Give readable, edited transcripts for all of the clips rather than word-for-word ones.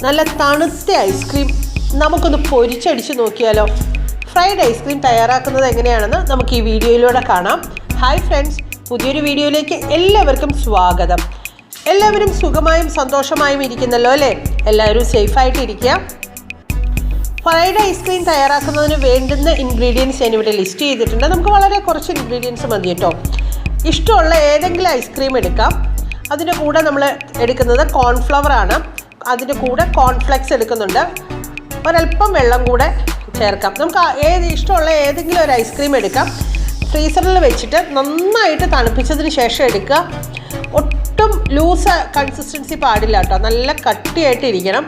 നല്ല തണുത്ത ഐസ്ക്രീം നമുക്കൊന്ന് പൊരിച്ചടിച്ച് നോക്കിയാലോ? ഫ്രൈഡ് ഐസ്ക്രീം തയ്യാറാക്കുന്നത് എങ്ങനെയാണെന്ന് നമുക്ക് ഈ വീഡിയോയിലൂടെ കാണാം. ഹായ് ഫ്രണ്ട്സ്, പുതിയൊരു വീഡിയോയിലേക്ക് എല്ലാവർക്കും സ്വാഗതം. എല്ലാവരും സുഖമായും സന്തോഷമായും ഇരിക്കുന്നല്ലോ അല്ലേ? എല്ലാവരും സേഫായിട്ട് ഇരിക്കുക. ഫ്രൈഡ് ഐസ്ക്രീം തയ്യാറാക്കുന്നതിന് വേണ്ടുന്ന ഇൻഗ്രീഡിയൻസ് ഞാനിവിടെ ലിസ്റ്റ് ചെയ്തിട്ടുണ്ട്. നമുക്ക് വളരെ കുറച്ച് ഇൻഗ്രീഡിയൻസ് മതി കേട്ടോ. ഇഷ്ടമുള്ള ഏതെങ്കിലും ഐസ്ക്രീം എടുക്കാം. അതിൻ്റെ കൂടെ നമ്മൾ എടുക്കുന്നത് കോൺഫ്ലവർ ആണ്. അതിൻ്റെ കൂടെ കോൺഫ്ലെക്സ് എടുക്കുന്നുണ്ട്. ഒരല്പം വെള്ളം കൂടെ ചേർക്കാം. നമുക്ക് ഇഷ്ടമുള്ള ഏതെങ്കിലും ഒരു ഐസ്ക്രീം എടുക്കാം. ഫ്രീസറിൽ വെച്ചിട്ട് നന്നായിട്ട് തണുപ്പിച്ചതിന് ശേഷം എടുക്കുക. ഒട്ടും ലൂസ് കൺസിസ്റ്റൻസി പാടില്ല കേട്ടോ, നല്ല കട്ടിയായിട്ട് ഇരിക്കണം.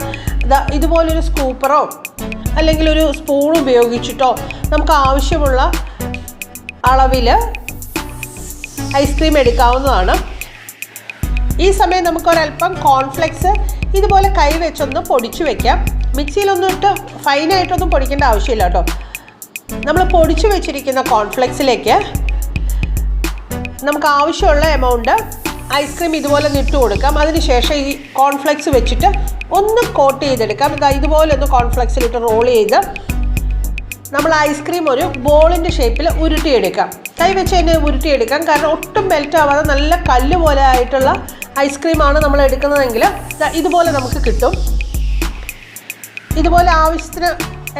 ഇതുപോലൊരു സ്കൂപ്പറോ അല്ലെങ്കിൽ ഒരു സ്പൂൺ ഉപയോഗിച്ചിട്ടോ നമുക്ക് ആവശ്യമുള്ള അളവിൽ ഐസ്ക്രീം എടുക്കാവുന്നതാണ്. ഈ സമയം നമുക്കൊരല്പം കോൺഫ്ലെക്സ് ഇതുപോലെ കൈ വെച്ചൊന്ന് പൊടിച്ചു വെക്കാം. മിക്സിയിലൊന്നും ഇട്ട് ഫൈനായിട്ടൊന്നും പൊടിക്കേണ്ട ആവശ്യമില്ല കേട്ടോ. നമ്മൾ പൊടിച്ചു വെച്ചിരിക്കുന്ന കോൺഫ്ലെക്സിലേക്ക് നമുക്ക് ആവശ്യമുള്ള എമൗണ്ട് ഐസ്ക്രീം ഇതുപോലെ ഇട്ട് കൊടുക്കാം. അതിനുശേഷം ഈ കോൺഫ്ലെക്സ് വെച്ചിട്ട് ഒന്ന് കോട്ട് ചെയ്തെടുക്കാം. ഇതുപോലെ ഒന്ന് കോൺഫ്ലെക്സിലിട്ട് റോൾ ചെയ്ത് നമ്മൾ ഐസ്ക്രീം ഒരു ബോളിൻ്റെ ഷേപ്പിൽ ഉരുട്ടിയെടുക്കാം. കൈ വെച്ച് തന്നെ ഉരുട്ടിയെടുക്കാം. കാരണം ഒട്ടും മെൽറ്റ് ആവാതെ നല്ല കല്ല് പോലെ ആയിട്ടുള്ള ഐസ്ക്രീമാണ് നമ്മൾ എടുക്കുന്നതെങ്കിൽ ഇതുപോലെ നമുക്ക് കിട്ടും. ഇതുപോലെ ആവശ്യത്തിന്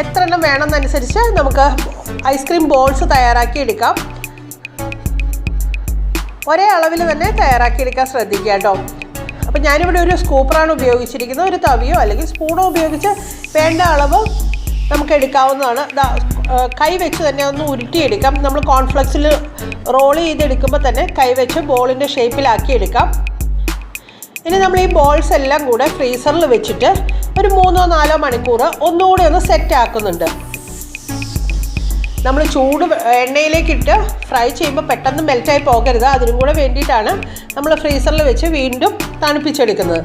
എത്ര എണ്ണം വേണമെന്നനുസരിച്ച് നമുക്ക് ഐസ്ക്രീം ബോൾസ് തയ്യാറാക്കി എടുക്കാം. ഒരേ അളവിൽ തന്നെ തയ്യാറാക്കിയെടുക്കാൻ ശ്രദ്ധിക്കുക കേട്ടോ. അപ്പം ഞാനിവിടെ ഒരു സ്കൂപ്പറാണ് ഉപയോഗിച്ചിരിക്കുന്നത്. ഒരു തവിയോ അല്ലെങ്കിൽ സ്പൂണോ ഉപയോഗിച്ച് വേണ്ട അളവ് നമുക്ക് എടുക്കാവുന്നതാണ്. കൈ വെച്ച് തന്നെ ഒന്ന് ഉരുട്ടിയെടുക്കാം. നമ്മൾ കോൺഫ്ലെക്സിൽ റോൾ ചെയ്തെടുക്കുമ്പോൾ തന്നെ കൈ വെച്ച് ബോളിൻ്റെ ഷേപ്പിലാക്കി എടുക്കാം. ഇനി നമ്മൾ ഈ ബോൾസ് എല്ലാം കൂടെ ഫ്രീസറിൽ വെച്ചിട്ട് ഒരു 3-4 മണിക്കൂർ ഒന്നുകൂടി ഒന്ന് സെറ്റ് ആക്കുന്നുണ്ട്. നമ്മൾ ചൂട് എണ്ണയിലേക്കിട്ട് ഫ്രൈ ചെയ്യുമ്പോൾ പെട്ടെന്ന് മെൽറ്റായി പോകരുത്. അതിനും കൂടെ വേണ്ടിയിട്ടാണ് നമ്മൾ ഫ്രീസറിൽ വെച്ച് വീണ്ടും തണുപ്പിച്ചെടുക്കുന്നത്.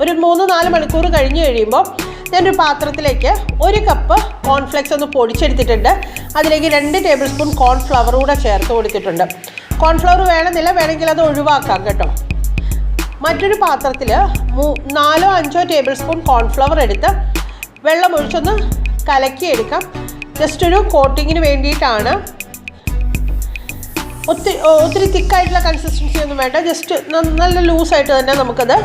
ഒരു 3-4 മണിക്കൂർ കഴിഞ്ഞ് കഴിയുമ്പോൾ ഞാനൊരു പാത്രത്തിലേക്ക് 1 കപ്പ് കോൺഫ്ലെക്സ് ഒന്ന് പൊടിച്ചെടുത്തിട്ടുണ്ട്. അതിലേക്ക് 2 ടേബിൾ സ്പൂൺ കോൺഫ്ലവർ കൂടെ ചേർത്ത് കൊടുത്തിട്ടുണ്ട്. കോൺഫ്ലവർ വേണമെന്നില്ല, വേണമെങ്കിൽ അത് ഒഴിവാക്കാം കേട്ടോ. മറ്റൊരു പാത്രത്തിൽ 4-5 ടേബിൾ സ്പൂൺ കോൺഫ്ലവർ എടുത്ത് വെള്ളം ഒഴിച്ചൊന്ന് കലക്കിയെടുക്കാം. ജസ്റ്റ് ഒരു കോട്ടിങ്ങിന് വേണ്ടിയിട്ടാണ്. ഒത്തിരി തിക്കായിട്ടുള്ള കൺസിസ്റ്റൻസി ഒന്നും വേണ്ട. ജസ്റ്റ് നല്ല ലൂസായിട്ട് തന്നെ നമുക്കത്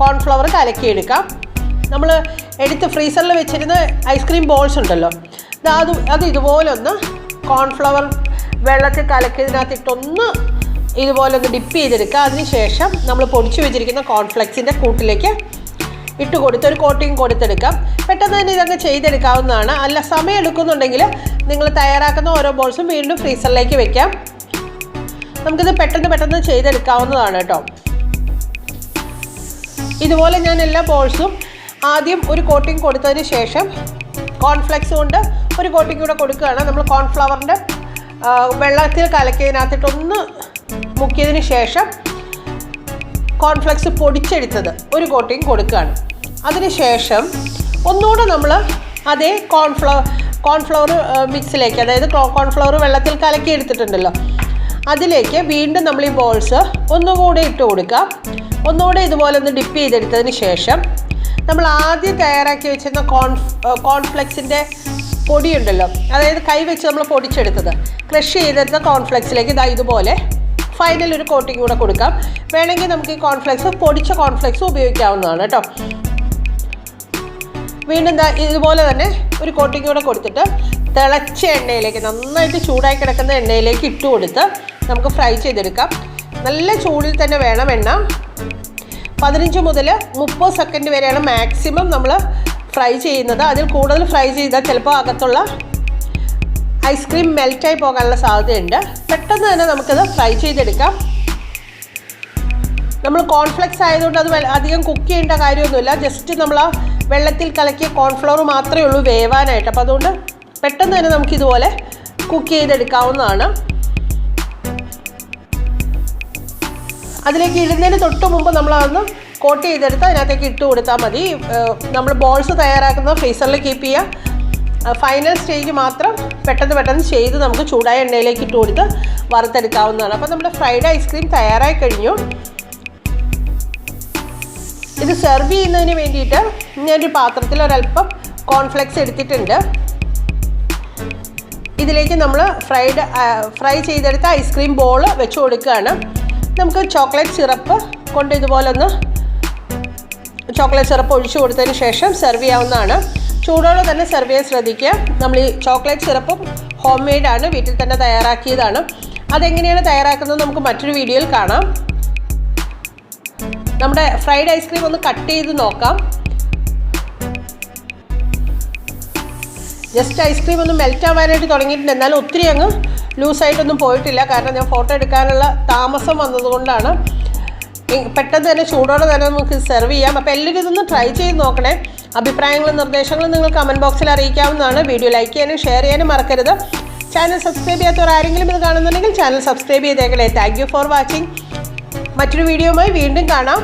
കോൺഫ്ലവർ കലക്കിയെടുക്കാം. നമ്മൾ എടുത്ത് ഫ്രീസറിൽ വെച്ചിരുന്ന ഐസ്ക്രീം ബോൾസ് ഉണ്ടല്ലോ, അത് ഇതുപോലൊന്ന് കോൺഫ്ലവർ വെള്ളത്തിൽ കലക്കിയതിനകത്തിട്ടൊന്ന് ഇതുപോലെ ഒന്ന് ഡിപ്പ് ചെയ്തെടുക്കുക. അതിനുശേഷം നമ്മൾ പൊടിച്ചു വെച്ചിരിക്കുന്ന കോൺഫ്ലെക്സിൻ്റെ കൂട്ടിലേക്ക് ഇട്ട് കൊടുത്ത് ഒരു കോട്ടിങ് കൊടുത്തെടുക്കാം. പെട്ടെന്ന് തന്നെ ഇതങ്ങ് ചെയ്തെടുക്കാവുന്നതാണ്. അല്ല സമയം എടുക്കുന്നുണ്ടെങ്കിൽ നിങ്ങൾ തയ്യാറാക്കുന്ന ഓരോ ബോൾസും വീണ്ടും ഫ്രീസറിലേക്ക് വെക്കാം. നമുക്കിത് പെട്ടെന്ന് ചെയ്തെടുക്കാവുന്നതാണ് കേട്ടോ. ഇതുപോലെ ഞാൻ എല്ലാ ബോൾസും ആദ്യം ഒരു കോട്ടിങ് കൊടുത്തതിന് ശേഷം കോൺഫ്ലെക്സ് കൊണ്ട് ഒരു കോട്ടിങ് കൂടെ കൊടുക്കുകയാണ്. നമ്മൾ കോൺഫ്ലവറിൻ്റെ വെള്ളത്തിൽ കലക്കിയതിനകത്തിട്ടൊന്ന് മുക്കിയതിന് ശേഷം കോൺഫ്ലെക്സ് പൊടിച്ചെടുത്തത് ഒരു കോട്ടിങ് കൊടുക്കുകയാണ്. അതിനുശേഷം ഒന്നുകൂടെ നമ്മൾ അതേ കോൺഫ്ലവർ മിക്സിലേക്ക്, അതായത് കോൺഫ്ലവർ വെള്ളത്തിൽ കലക്കി എടുത്തിട്ടുണ്ടല്ലോ, അതിലേക്ക് വീണ്ടും നമ്മൾ ഈ ബോൾസ് ഒന്നുകൂടെ ഇട്ട് കൊടുക്കാം. ഒന്നുകൂടെ ഇതുപോലെ ഒന്ന് ഡിപ്പ് ചെയ്തെടുത്തതിന് ശേഷം നമ്മൾ ആദ്യം തയ്യാറാക്കി വെച്ചിരുന്ന കോൺഫ്ലെക്സിൻ്റെ പൊടിയുണ്ടല്ലോ, അതായത് കൈ വെച്ച് നമ്മൾ പൊടിച്ചെടുത്തത്, ക്രഷ് ചെയ്തെടുത്ത കോൺഫ്ലെക്സിലേക്ക് ഇതുപോലെ ഫൈനൽ ഒരു കോട്ടിങ് കൂടെ കൊടുക്കാം. വേണമെങ്കിൽ നമുക്ക് ഈ പൊടിച്ച കോൺഫ്ലെക്സ് ഉപയോഗിക്കാവുന്നതാണ് കേട്ടോ. വീണ്ടും ഇതുപോലെ തന്നെ ഒരു കോട്ടിങ് കൂടെ കൊടുത്തിട്ട് തിളച്ച എണ്ണയിലേക്ക്, നന്നായിട്ട് ചൂടായി കിടക്കുന്ന എണ്ണയിലേക്ക് ഇട്ട് കൊടുത്ത് നമുക്ക് ഫ്രൈ ചെയ്തെടുക്കാം. നല്ല ചൂടിൽ തന്നെ വേണം എണ്ണ. 15 മുതൽ 30 സെക്കൻഡ് വരെയാണ് മാക്സിമം നമ്മൾ ഫ്രൈ ചെയ്യുന്നത്. അതിൽ കൂടുതൽ ഫ്രൈ ചെയ്താൽ ചിലപ്പോൾ അകത്തുള്ള ഐസ്ക്രീം മെൽറ്റായി പോകാനുള്ള സാധ്യതയുണ്ട്. പെട്ടെന്ന് തന്നെ നമുക്കത് ഫ്രൈ ചെയ്തെടുക്കാം. നമ്മൾ കോൺഫ്ലെക്സ് ആയതുകൊണ്ട് അത് അധികം കുക്ക് ചെയ്യേണ്ട കാര്യമൊന്നുമില്ല. ജസ്റ്റ് നമ്മൾ ആ വെള്ളത്തിൽ കലക്കിയ കോൺഫ്ലവർ മാത്രമേ ഉള്ളൂ വേവാനായിട്ട്. അപ്പോൾ അതുകൊണ്ട് പെട്ടെന്ന് തന്നെ നമുക്കിതുപോലെ കുക്ക് ചെയ്തെടുക്കാവുന്നതാണ്. അതിലേക്ക് ഇടുന്നതിന് തൊട്ട് മുമ്പ് നമ്മളതൊന്ന് കോട്ട് ചെയ്തെടുത്ത് അതിനകത്തേക്ക് ഇട്ട് കൊടുത്താൽ മതി. നമ്മൾ ബോൾസ് തയ്യാറാക്കുന്ന ഫ്രീസറിൽ കീപ്പ് ചെയ്യുക. ഫൈനൽ സ്റ്റേജ് മാത്രം പെട്ടെന്ന് ചെയ്ത് നമുക്ക് ചൂടായ എണ്ണയിലേക്ക് ഇട്ട് കൊടുത്ത് വറുത്തെടുക്കാവുന്നതാണ്. അപ്പോൾ നമ്മുടെ ഫ്രൈഡ് ഐസ്ക്രീം തയ്യാറായി കഴിഞ്ഞു. ഇത് സെർവ് ചെയ്യുന്നതിന് വേണ്ടിയിട്ട് ഞാനൊരു പാത്രത്തിൽ ഒരല്പം കോൺഫ്ലെക്സ് എടുത്തിട്ടുണ്ട്. ഇതിലേക്ക് നമ്മൾ ഫ്രൈ ചെയ്തെടുത്ത ഐസ്ക്രീം ബോൾ വെച്ച് കൊടുക്കുകയാണ്. നമുക്ക് ചോക്ലേറ്റ് സിറപ്പ് കൊണ്ട് ഇതുപോലൊന്ന് ചോക്ലേറ്റ് സിറപ്പ് ഒഴിച്ചു കൊടുത്തതിന് ശേഷം സെർവ് ചെയ്യാവുന്നതാണ്. ചൂടോടെ തന്നെ സെർവ് ചെയ്യാൻ ശ്രദ്ധിക്കുക. നമ്മൾ ഈ ചോക്ലേറ്റ് സിറപ്പും ഹോം മെയ്ഡാണ്, വീട്ടിൽ തന്നെ തയ്യാറാക്കിയതാണ്. അതെങ്ങനെയാണ് തയ്യാറാക്കുന്നത് നമുക്ക് മറ്റൊരു വീഡിയോയിൽ കാണാം. നമ്മുടെ ഫ്രൈഡ് ഐസ്ക്രീം ഒന്ന് കട്ട് ചെയ്ത് നോക്കാം. ജസ്റ്റ് ഐസ്ക്രീം ഒന്ന് മെൽറ്റ് ആവാനായിട്ട് തുടങ്ങിയിട്ടുണ്ട്, എന്നാലും ഒത്തിരി അങ്ങ് ലൂസായിട്ടൊന്നും പോയിട്ടില്ല. കാരണം ഞാൻ ഫോട്ടോ എടുക്കാനുള്ള താമസം വന്നതുകൊണ്ടാണ്. പെട്ടെന്ന് തന്നെ ചൂടോടെ തന്നെ നമുക്ക് സെർവ് ചെയ്യാം. അപ്പോൾ എല്ലാവരും ഇതൊന്ന് ട്രൈ ചെയ്ത് നോക്കണേ. അഭിപ്രായങ്ങളും നിർദ്ദേശങ്ങളും നിങ്ങൾ കമൻറ്റ് ബോക്സിൽ അറിയിക്കാവുന്നതാണ്. വീഡിയോ ലൈക്ക് ചെയ്യാനും ഷെയർ ചെയ്യാനും മറക്കരുത്. ചാനൽ സബ്സ്ക്രൈബ് ചെയ്യാത്തവർ ആരെങ്കിലും ഇത് കാണുന്നുണ്ടെങ്കിൽ ചാനൽ സബ്സ്ക്രൈബ് ചെയ്തേക്കണേ. Thank you for watching. മറ്റൊരു വീഡിയോയുമായി വീണ്ടും കാണാം.